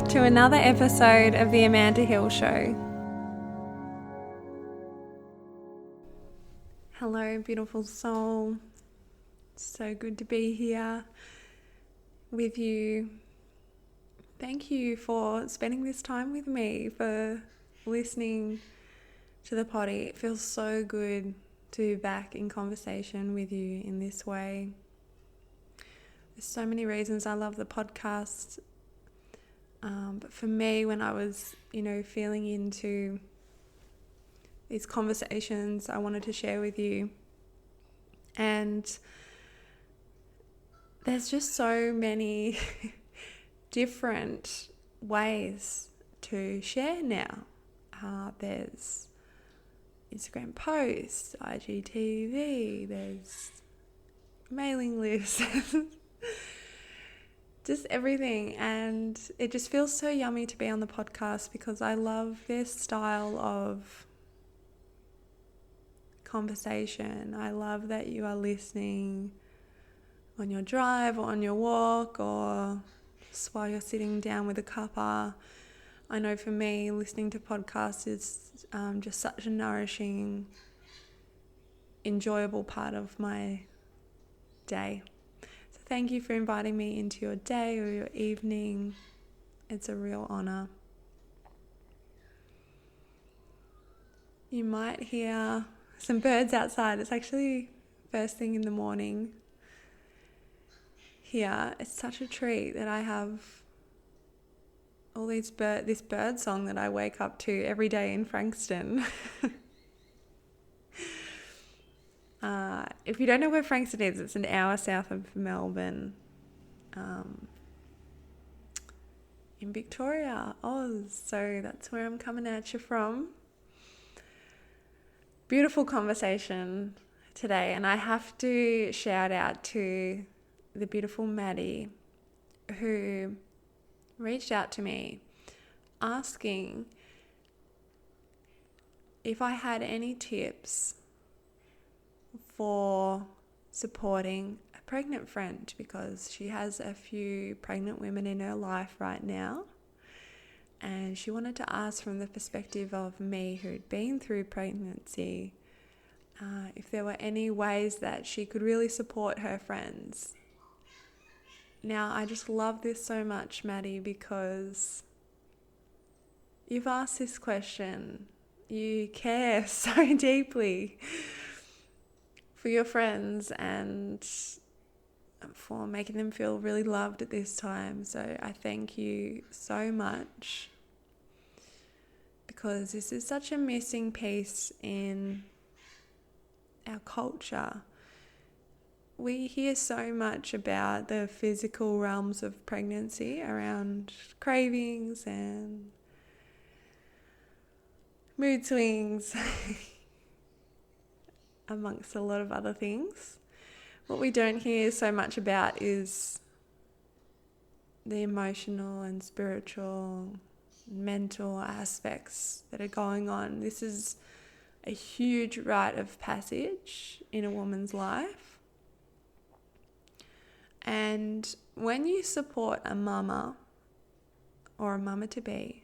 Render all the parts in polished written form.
to another episode of the Amanda Hill Show. Hello, beautiful soul. So good to be here with you. Thank you for spending this time with me, for listening to the potty. It feels so good to be back in conversation with you in this way. There's so many reasons I love the podcast. But for me, when I was, feeling into these conversations, I wanted to share with you. And there's just so many different ways to share now. There's Instagram posts, IGTV, there's mailing lists, just everything. And it just feels so yummy to be on the podcast because I love this style of conversation. I love that you are listening on your drive or on your walk or just while you're sitting down with a cuppa. I know for me, listening to podcasts is just such a nourishing, enjoyable part of my day. So thank you for inviting me into your day or your evening. It's a real honor. You might hear some birds outside. It's actually first thing in the morning here. It's such a treat that I have all this bird song that I wake up to every day in Frankston. If you don't know where Frankston is, it's an hour south of Melbourne, in Victoria, Oz. So that's where I'm coming at you from. Beautiful conversation today, and I have to shout out to the beautiful Maddy, who reached out to me asking if I had any tips for supporting a pregnant friend, because she has a few pregnant women in her life right now, and she wanted to ask from the perspective of me who'd been through pregnancy, if there were any ways that she could really support her friends. Now, I just love this so much, Maddy, because you've asked this question. You care so deeply for your friends and for making them feel really loved at this time. So I thank you so much, because this is such a missing piece in our culture. We hear so much about the physical realms of pregnancy around cravings and mood swings, amongst a lot of other things. What we don't hear so much about is the emotional and spiritual, mental aspects that are going on. This is a huge rite of passage in a woman's life. And when you support a mama or a mama-to-be,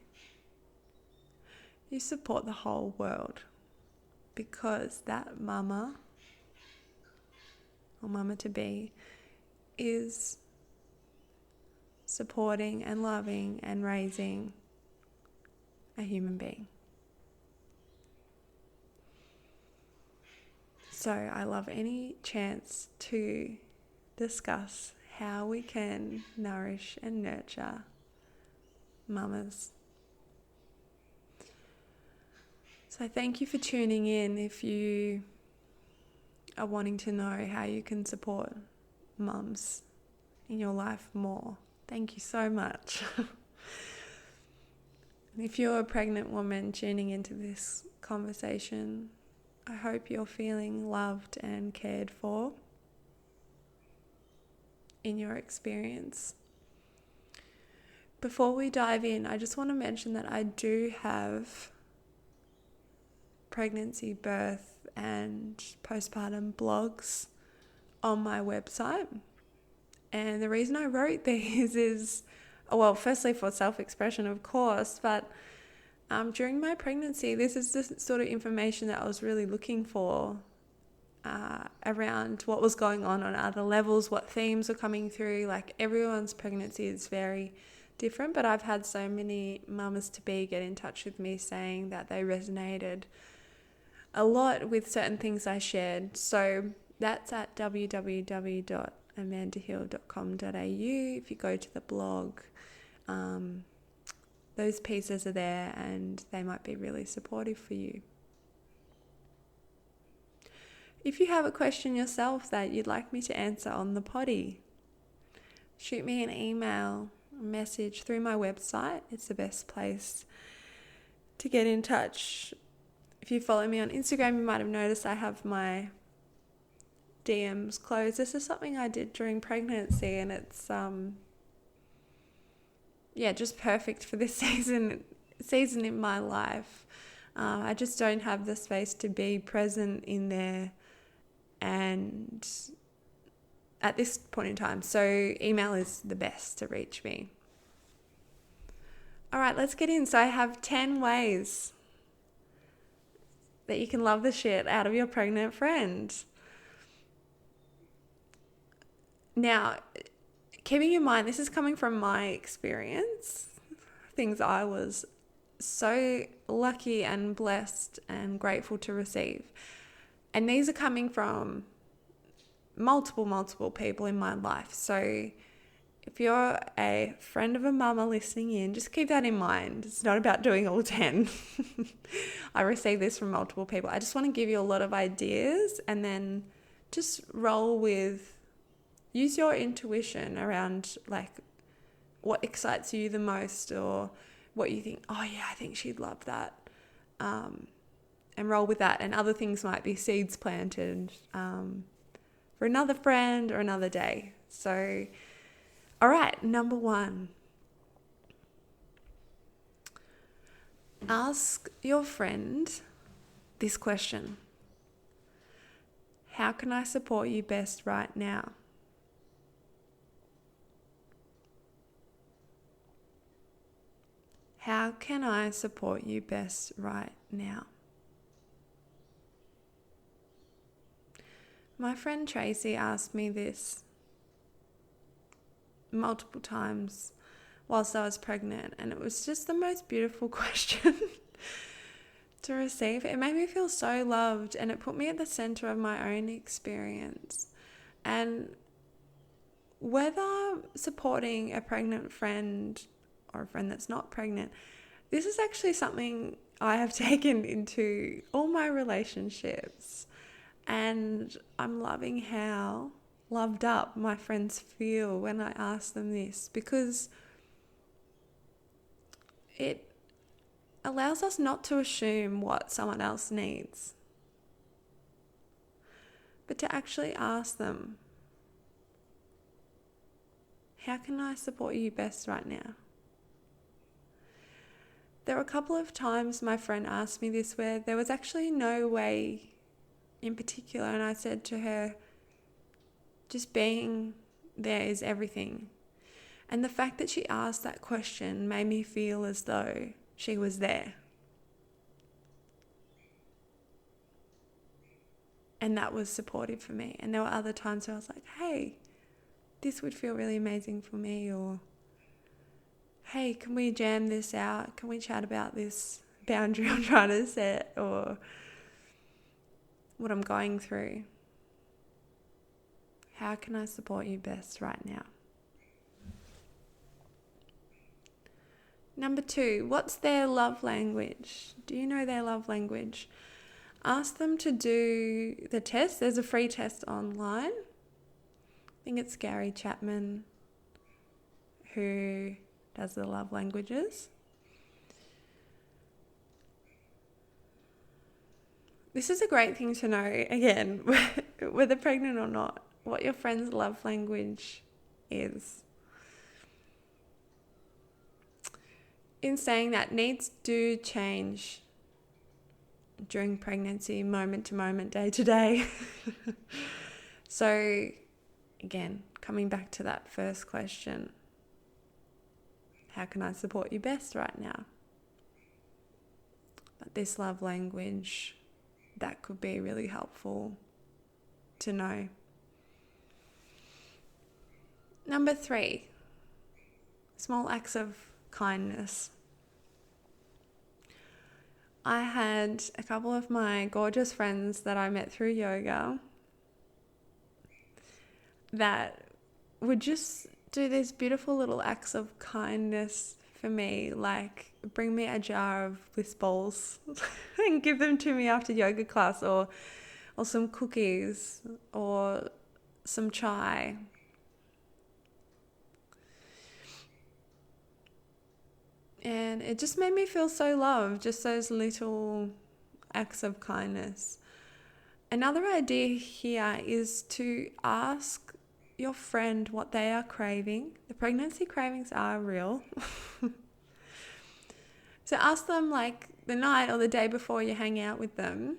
you support the whole world, because that mama or mama-to-be is supporting and loving and raising a human being. So I love any chance to discuss how we can nourish and nurture mamas. So thank you for tuning in. If you are wanting to know how you can support mums in your life more, thank you so much. If you're a pregnant woman tuning into this conversation, I hope you're feeling loved and cared for in your experience. Before we dive in, I just want to mention that I do have pregnancy, birth and postpartum blogs on my website. And the reason I wrote these is well, firstly for self-expression, of course, but during my pregnancy, this is the sort of information that I was really looking for around what was going on other levels, what themes are coming through. Like, everyone's pregnancy is very different, but I've had so many mamas-to-be get in touch with me saying that they resonated a lot with certain things I shared. So that's at www.amandahill.com.au. If you go to the blog, those pieces are there and they might be really supportive for you. If you have a question yourself that you'd like me to answer on the potty, shoot me an email, a message through my website. It's the best place to get in touch. If you follow me on Instagram, you might have noticed I have my DMs closed. This is something I did during pregnancy, and it's just perfect for this season in my life. I just don't have the space to be present in there and at this point in time. So email is the best to reach me. All right, let's get in. So I have 10 ways that you can love the shit out of your pregnant friend. Now, keeping in mind, this is coming from my experience, things I was so lucky and blessed and grateful to receive. And these are coming from multiple people in my life. So if you're a friend of a mama listening in, just keep that in mind. It's not about doing all 10. I received this from multiple people. I just want to give you a lot of ideas and then just roll with, use your intuition around like what excites you the most, or what you think, oh yeah, I think she'd love that. And roll with that. And other things might be seeds planted for another friend or another day. So, all right, number 1. Ask your friend this question. How can I support you best right now? How can I support you best right now? My friend Tracy asked me this multiple times whilst I was pregnant, and it was just the most beautiful question to receive. It made me feel so loved, and it put me at the center of my own experience. And whether supporting a pregnant friend or a friend that's not pregnant, this is actually something I have taken into all my relationships. And I'm loving how loved up my friends feel when I ask them this, because it allows us not to assume what someone else needs, but to actually ask them, how can I support you best right now? There were a couple of times my friend asked me this where there was actually no way in particular, and I said to her, just being there is everything. And the fact that she asked that question made me feel as though she was there. And that was supportive for me. And there were other times where I was like, hey, this would feel really amazing for me, or hey, can we jam this out? Can we chat about this boundary I'm trying to set, or what I'm going through? How can I support you best right now? Number 2, what's their love language? Do you know their love language? Ask them to do the test. There's a free test online. I think it's Gary Chapman who does the love languages. This is a great thing to know, again, whether pregnant or not, what your friend's love language is. In saying that, needs do change during pregnancy, moment to moment, day to day. So, again, coming back to that first question, how can I support you best right now? But this love language, that could be really helpful to know. Number 3, small acts of kindness. I had a couple of my gorgeous friends that I met through yoga that would just do these beautiful little acts of kindness for me, like bring me a jar of bliss balls and give them to me after yoga class, or some cookies or some chai. And it just made me feel so loved, just those little acts of kindness. Another idea here is to ask your friend what they are craving. The pregnancy cravings are real. So ask them like the night or the day before you hang out with them,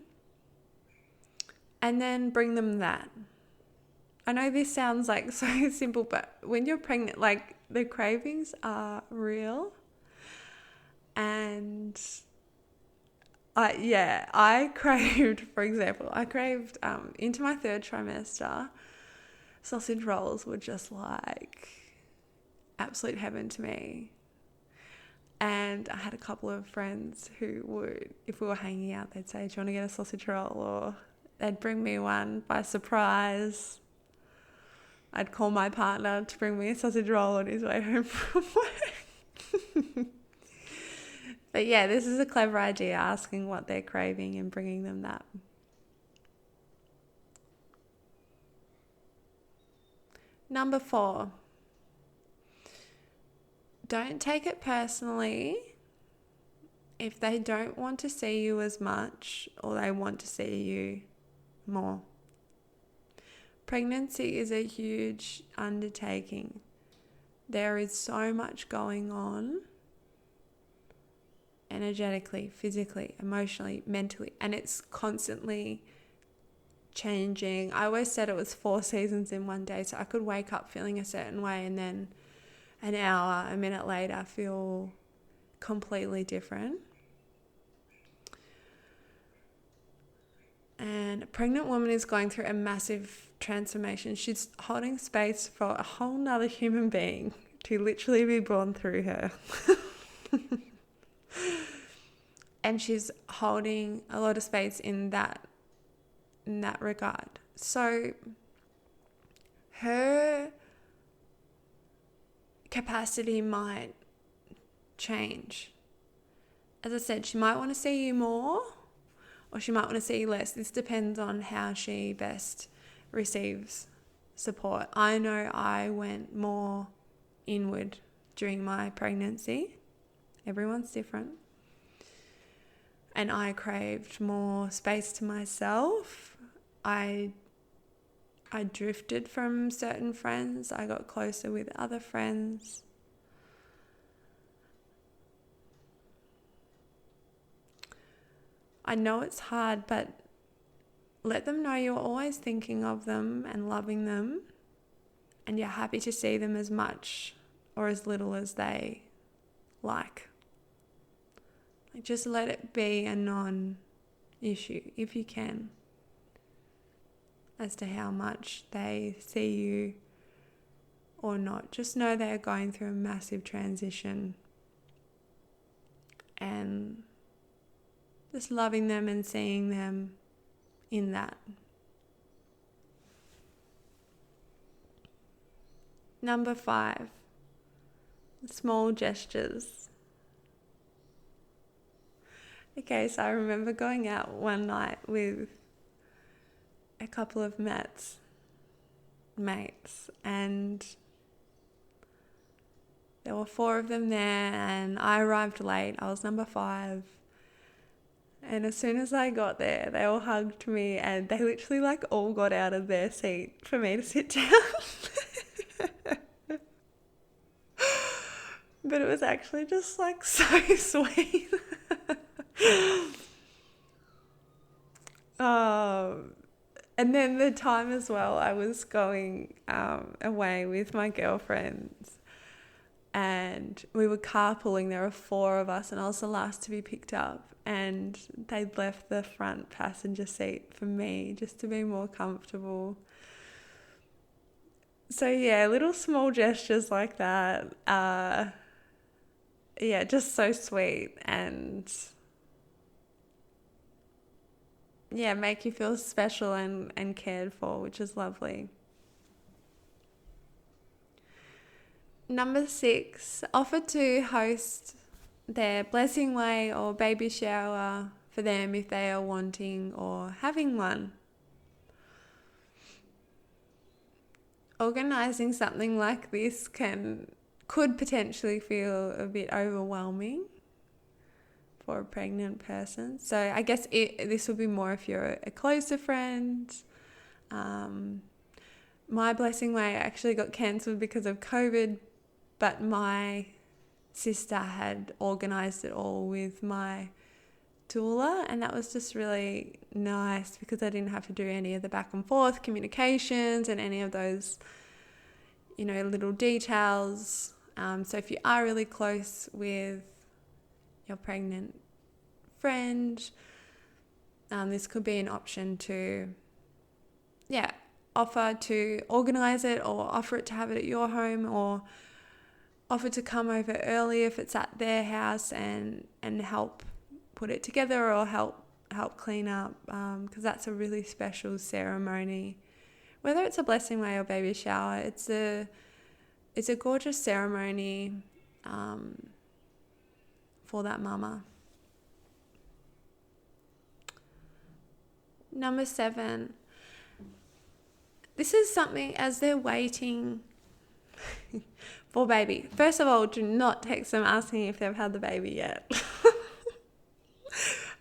and then bring them that. I know this sounds like so simple, but when you're pregnant, like the cravings are real. And I craved, for example, into my 3rd trimester, sausage rolls were just like absolute heaven to me. And I had a couple of friends who would, if we were hanging out, they'd say, do you want to get a sausage roll? Or they'd bring me one by surprise. I'd call my partner to bring me a sausage roll on his way home from work. But yeah, this is a clever idea, asking what they're craving and bringing them that. Number 4, don't take it personally if they don't want to see you as much or they want to see you more. Pregnancy is a huge undertaking. There is so much going on energetically, physically, emotionally, mentally, and it's constantly changing. I always said it was 4 seasons in one day, so I could wake up feeling a certain way and then an hour, a minute later feel completely different. And a pregnant woman is going through a massive transformation. She's holding space for a whole nother human being to literally be born through her. And she's holding a lot of space in that regard. So her capacity might change. As I said, she might want to see you more, or she might want to see you less. This depends on how she best receives support. I know I went more inward during my pregnancy. Everyone's different. And I craved more space to myself. I drifted from certain friends. I got closer with other friends. I know it's hard, but let them know you're always thinking of them and loving them, and you're happy to see them as much or as little as they like. Just let it be a non-issue, if you can, as to how much they see you or not. Just know they're going through a massive transition, and just loving them and seeing them in that. Number 5, small gestures. Okay, so I remember going out one night with a couple of Matt's mates, and there were 4 of them there, and I arrived late. I was number 5. And as soon as I got there, they all hugged me, and they literally all got out of their seat for me to sit down. But it was actually just so sweet. And then the time as well, I was going away with my girlfriends, and we were carpooling. There were 4 of us and I was the last to be picked up, and they'd left the front passenger seat for me just to be more comfortable. So yeah, little small gestures like that, just so sweet, and yeah, make you feel special and cared for, which is lovely. Number 6, offer to host their blessing way or baby shower for them if they are wanting or having one. Organising something like this could potentially feel a bit overwhelming for a pregnant person. So I guess this would be more if you're a closer friend. My blessing way actually got cancelled because of COVID, but my sister had organised it all with my doula, and that was just really nice because I didn't have to do any of the back and forth communications and any of those, little details. So if you are really close with your pregnant friend, this could be an option to, offer to organise it, or offer it to have it at your home, or offer to come over early if it's at their house and help put it together, or help clean up, because that's a really special ceremony. Whether it's a blessing way or baby shower, it's a gorgeous ceremony for that mama. Number 7, this is something as they're waiting for baby. First of all, do not text them asking if they've had the baby yet.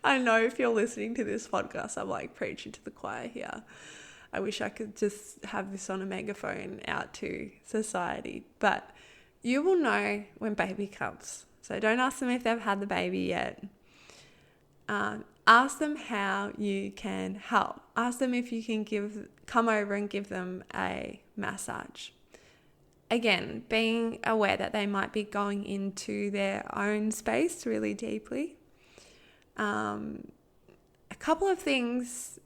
I know if you're listening to this podcast, I'm like preaching to the choir here. I wish I could just have this on a megaphone out to society, but you will know when baby comes. So don't ask them if they've had the baby yet. Ask them how you can help. Ask them if you can come over and give them a massage. Again, being aware that they might be going into their own space really deeply. A couple of things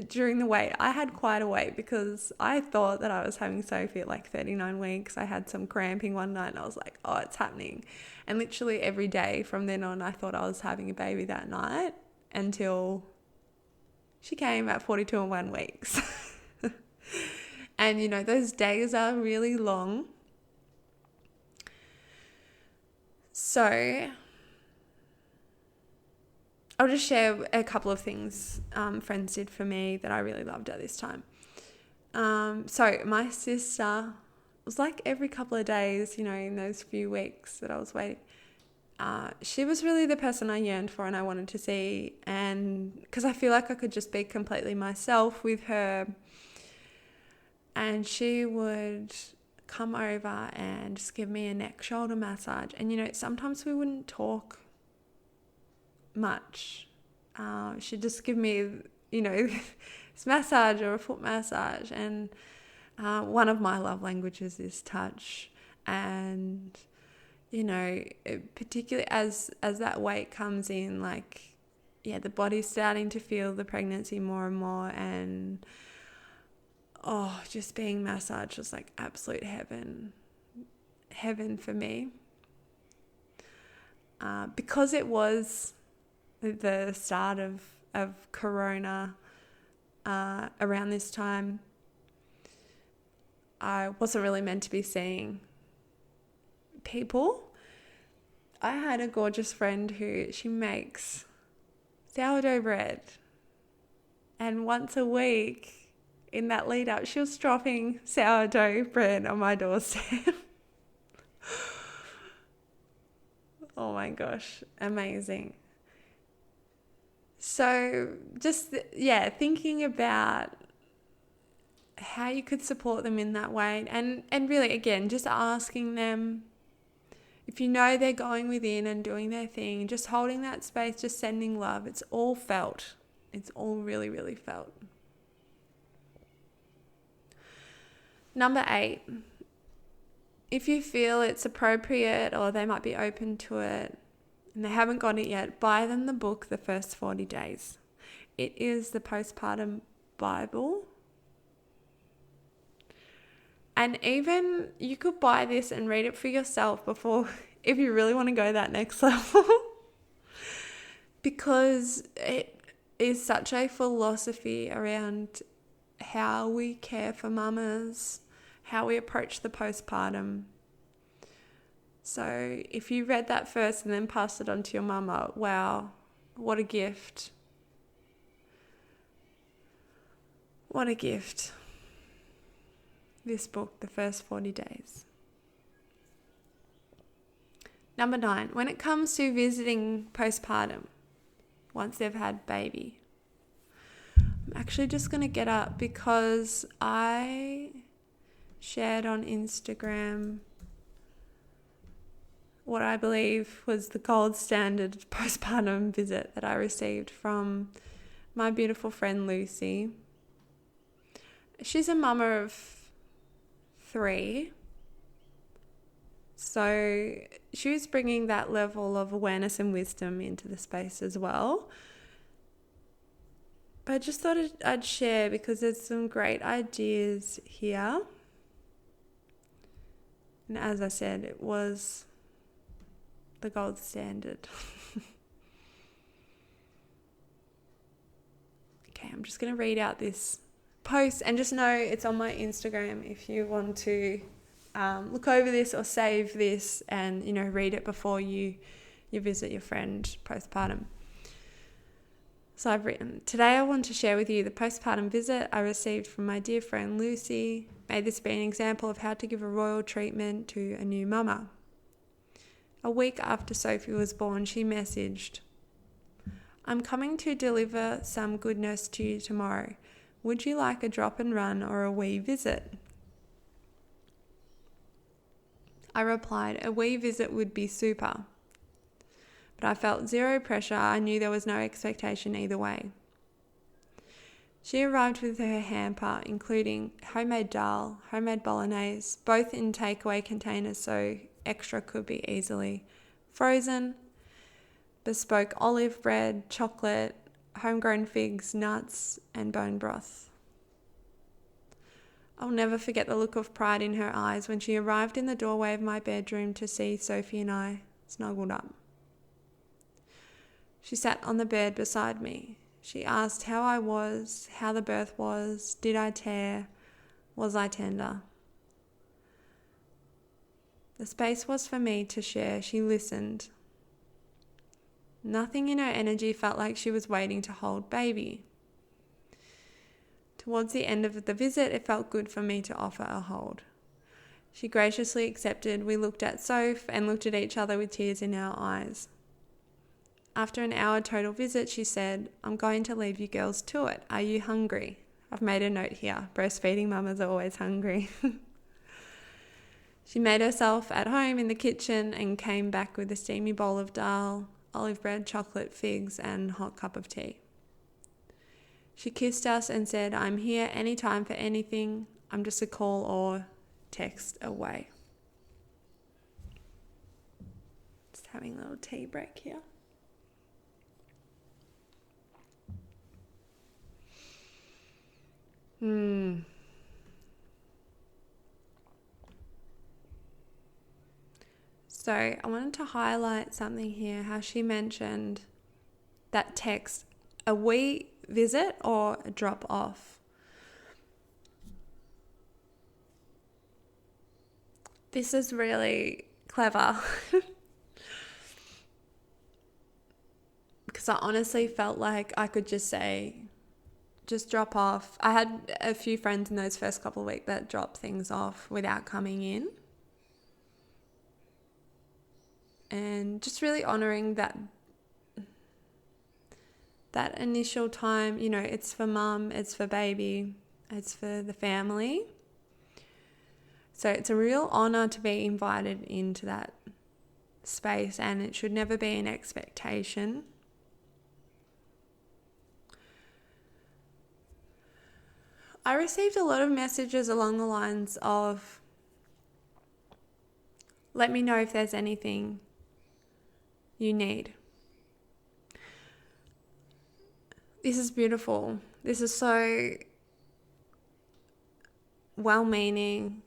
during the wait. I had quite a wait because I thought that I was having Sophie at like 39 weeks. I had some cramping one night and I was like, oh, it's happening. And literally every day from then on, I thought I was having a baby that night until she came at 42 and 1 weeks. And, those days are really long. So I'll just share a couple of things friends did for me that I really loved at this time. So my sister was like every couple of days, in those few weeks that I was waiting, she was really the person I yearned for and I wanted to see. And because I feel like I could just be completely myself with her. And she would come over and just give me a neck shoulder massage. And, sometimes we wouldn't talk much. She'd just give me, this massage or a foot massage. And one of my love languages is touch. And, particularly as that weight comes in, the body's starting to feel the pregnancy more and more. And just being massaged was like absolute heaven for me. Because it was the start of Corona around this time, I wasn't really meant to be seeing people. I had a gorgeous friend who she makes sourdough bread, and once a week in that lead up, she was dropping sourdough bread on my doorstep. Oh my gosh, amazing. So just, thinking about how you could support them in that way. And really, again, just asking them, if you know they're going within and doing their thing, just holding that space, just sending love. It's all felt. It's all really, really felt. Number 8, if you feel it's appropriate or they might be open to it and they haven't got it yet, buy them the book, The First 40 Days. It is the postpartum Bible. And even you could buy this and read it for yourself before, if you really want to go that next level. Because it is such a philosophy around how we care for mamas, how we approach the postpartum. So if you read that first and then passed it on to your mama, wow, what a gift. What a gift. This book, The First 40 Days. Number 9, when it comes to visiting postpartum, once they've had baby, I'm actually just going to get up because I shared on Instagram what I believe was the gold standard postpartum visit that I received from my beautiful friend Lucy. She's a mama of 3. So she was bringing that level of awareness and wisdom into the space as well. But I just thought I'd share because there's some great ideas here. And as I said, it was the gold standard. Okay, I'm just going to read out this post and just know it's on my Instagram if you want to look over this or save this and, read it before you visit your friend postpartum. So I've written, today I want to share with you the postpartum visit I received from my dear friend Lucy. May this be an example of how to give a royal treatment to a new mama. A week after Sophie was born, she messaged, I'm coming to deliver some goodness to you tomorrow. Would you like a drop and run or a wee visit? I replied, a wee visit would be super. But I felt zero pressure. I knew there was no expectation either way. She arrived with her hamper, including homemade dal, homemade bolognese, both in takeaway containers so extra could be easily frozen, bespoke olive bread, chocolate, homegrown figs, nuts, and bone broth. I'll never forget the look of pride in her eyes when she arrived in the doorway of my bedroom to see Sophie and I snuggled up. She sat on the bed beside me. She asked how I was, how the birth was, did I tear, was I tender? The space was for me to share. She listened. Nothing in her energy felt like she was waiting to hold baby. Towards the end of the visit, it felt good for me to offer a hold. She graciously accepted. We looked at Soph and looked at each other with tears in our eyes. After an hour total visit, she said, I'm going to leave you girls to it. Are you hungry? I've made a note here. Breastfeeding mamas are always hungry. She made herself at home in the kitchen and came back with a steamy bowl of dal, olive bread, chocolate, figs, and hot cup of tea. She kissed us and said, I'm here anytime for anything. I'm just a call or text away. Just having a little tea break here. So I wanted to highlight something here, how she mentioned that text, a wee visit or a drop off. This is really clever because I honestly felt like I could just say, just drop off. I had a few friends in those first couple of weeks that dropped things off without coming in. And just really honouring that initial time, it's for mum, it's for baby, it's for the family. So it's a real honour to be invited into that space, and it should never be an expectation. I received a lot of messages along the lines of, Let me know if there's anything you need. This is beautiful. This is so well-meaning,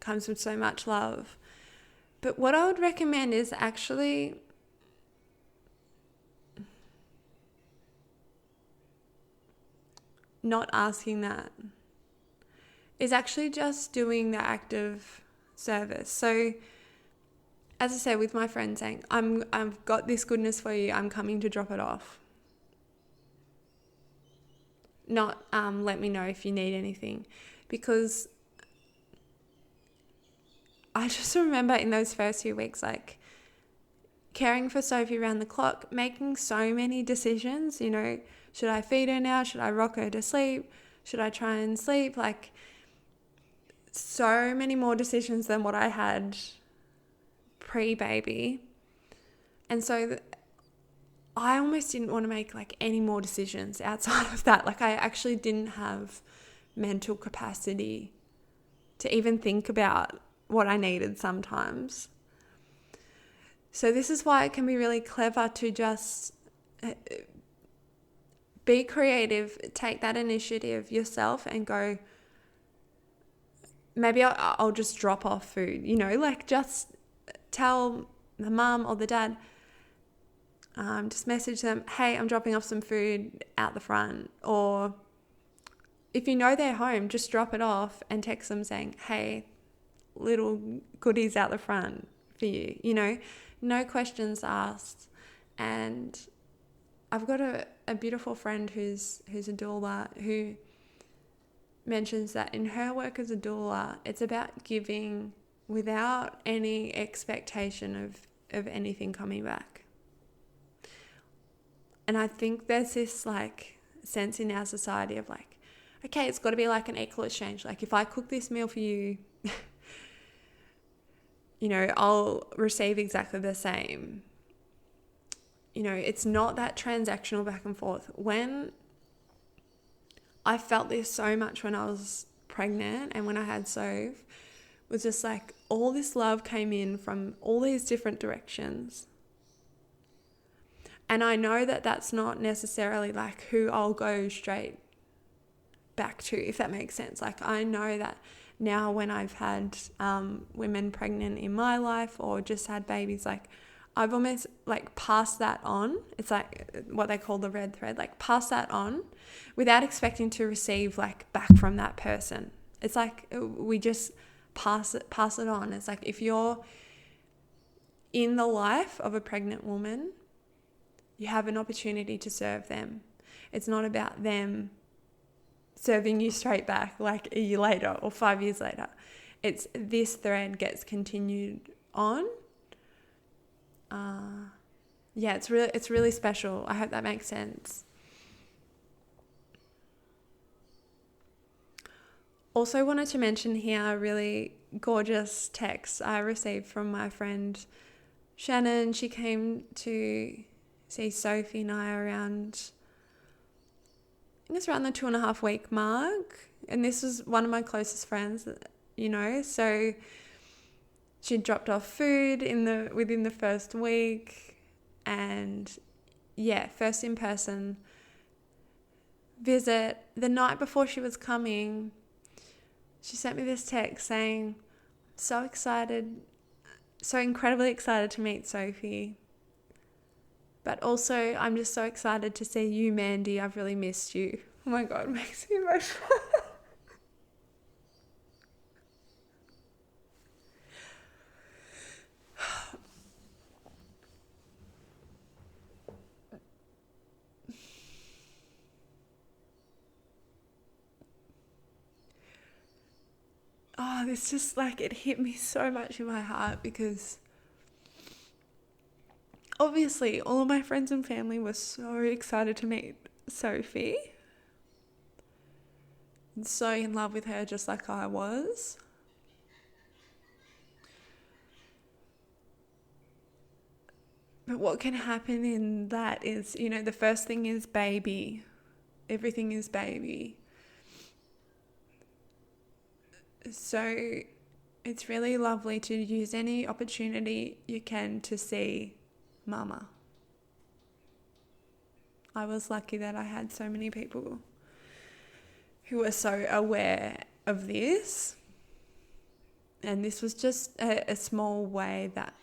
comes with so much love. But what I would recommend is actually not asking that. Is actually just doing the act of service. So, as I said, with my friend saying, I've got this goodness for you, I'm coming to drop it off. Not let me know if you need anything. Because I just remember in those first few weeks, like, caring for Sophie around the clock, making so many decisions, you know, should I feed her now? Should I rock her to sleep? Should I try and sleep? Like, so many more decisions than what I had pre-baby. And so I almost didn't want to make like any more decisions outside of that. Like, I actually didn't have mental capacity to even think about what I needed sometimes. So this is why it can be really clever to just be creative, take that initiative yourself and go, maybe I'll just drop off food, you know, like just tell the mum or the dad, just message them, hey, I'm dropping off some food out the front. Or if you know they're home, just drop it off and text them saying, hey, little goodies out the front for you, you know, no questions asked. And I've got a beautiful friend who's a doula who mentions that in her work as a doula, it's about giving without any expectation of anything coming back. And I think there's this like sense in our society of like, okay, it's got to be like an equal exchange. Like, if I cook this meal for you, you know, I'll receive exactly the same. You know, it's not that transactional back and forth. When I felt this so much when I was pregnant and when I had Soph, was just like all this love came in from all these different directions. And I know that that's not necessarily like who I'll go straight back to, if that makes sense. Like, I know that now when I've had women pregnant in my life or just had babies, like I've almost like passed that on. It's like what they call the red thread, like pass that on without expecting to receive like back from that person. It's like we just pass it on. It's like if you're in the life of a pregnant woman, you have an opportunity to serve them. It's not about them serving you straight back like a year later or 5 years later. It's this thread gets continued on. Yeah, it's really special. I hope that makes sense. Also wanted to mention here a really gorgeous text I received from my friend Shannon. She came to see Sophie and I around, I think it's around the 2.5 week mark. And this was one of my closest friends, you know, so she dropped off food within the first week. And yeah, first in person visit. The night before she was coming, she sent me this text saying, so excited, so incredibly excited to meet Sophie. But also, I'm just so excited to see you, Mandy. I've really missed you. Oh my God, it makes me emotional. Oh, this just like, it hit me so much in my heart because obviously all of my friends and family were so excited to meet Sophie and so in love with her just like I was. But what can happen in that is, you know, the first thing is baby. Everything is baby. So it's really lovely to use any opportunity you can to see Mama. I was lucky that I had so many people who were so aware of this. And this was just a small way that,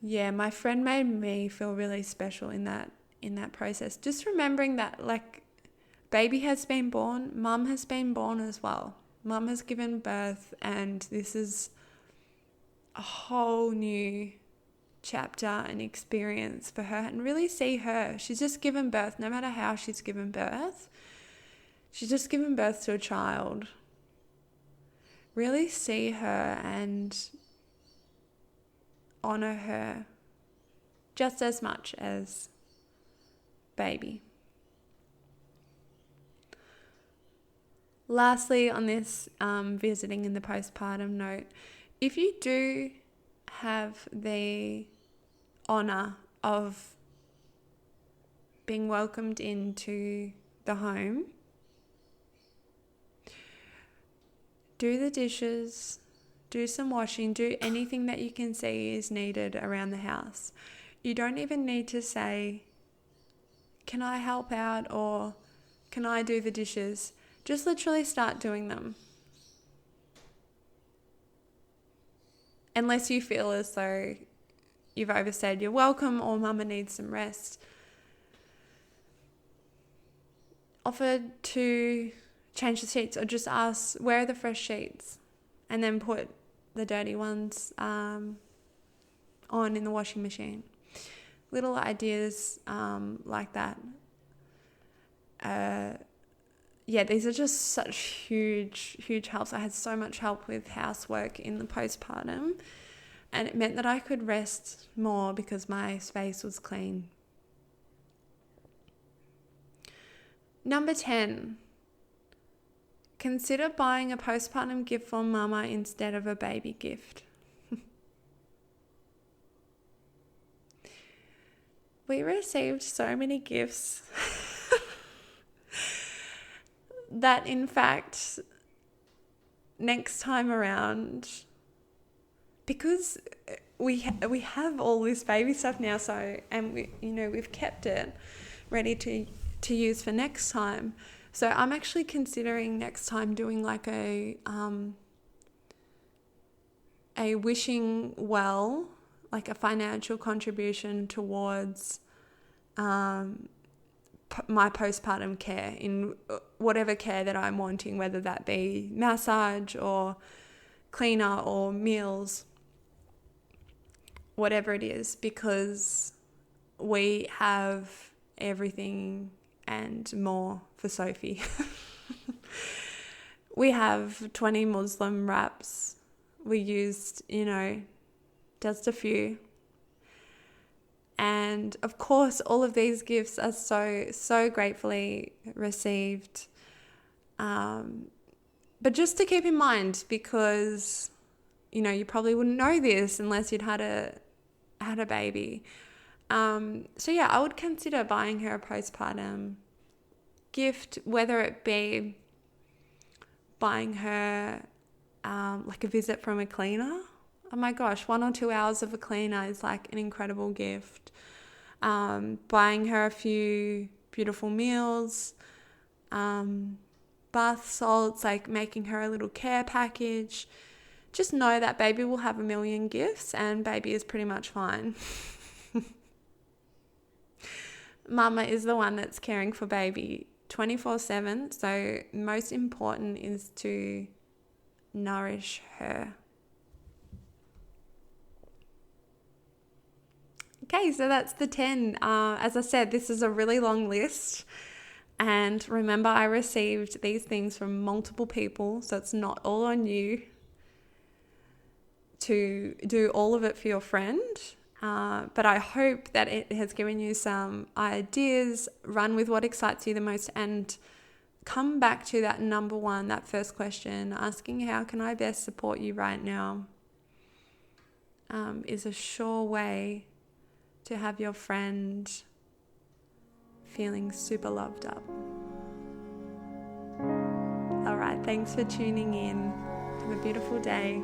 my friend made me feel really special in that process. Just remembering that, like, baby has been born, mum has been born as well. Mum has given birth, and this is a whole new chapter and experience for her. And really see her. She's just given birth, no matter how she's given birth. She's just given birth to a child. Really see her and honor her just as much as baby. Lastly, on this visiting in the postpartum note, if you do have the honor of being welcomed into the home, do the dishes, do some washing, do anything that you can see is needed around the house. You don't even need to say, can I help out, or can I do the dishes? Just literally start doing them. Unless you feel as though you've overstayed your welcome or mama needs some rest. Offer to change the sheets, or just ask, where are the fresh sheets? And then put the dirty ones on in the washing machine. Little ideas like that. These are just such huge helps. I had so much help with housework in the postpartum, and it meant that I could rest more because my space was clean. Number 10. Consider buying a postpartum gift for mama instead of a baby gift. We received so many gifts that, in fact, next time around, because we have all this baby stuff now, and we've kept it ready to use for next time. So I'm actually considering next time doing like a wishing well, like a financial contribution towards my postpartum care, in whatever care that I'm wanting, whether that be massage or cleaner or meals, whatever it is, because we have everything and more for Sophie. We have 20 Muslim wraps. We used, just a few. And of course, all of these gifts are so gratefully received. But just to keep in mind, because, you probably wouldn't know this unless you'd had a baby. I would consider buying her a postpartum gift, whether it be buying her like a visit from a cleaner. Oh my gosh, 1 or 2 hours of a cleaner is like an incredible gift. Buying her a few beautiful meals, bath salts, like making her a little care package. Just know that baby will have a million gifts and baby is pretty much fine. Mama is the one that's caring for baby 24/7, so most important is to nourish her. Okay, so that's the 10. As I said, this is a really long list. And remember, I received these things from multiple people, so it's not all on you to do all of it for your friend. But I hope that it has given you some ideas. Run with what excites you the most and come back to that number one, that first question, asking how can I best support you right now, is a sure way to have your friend feeling super loved up. All right, thanks for tuning in. Have a beautiful day.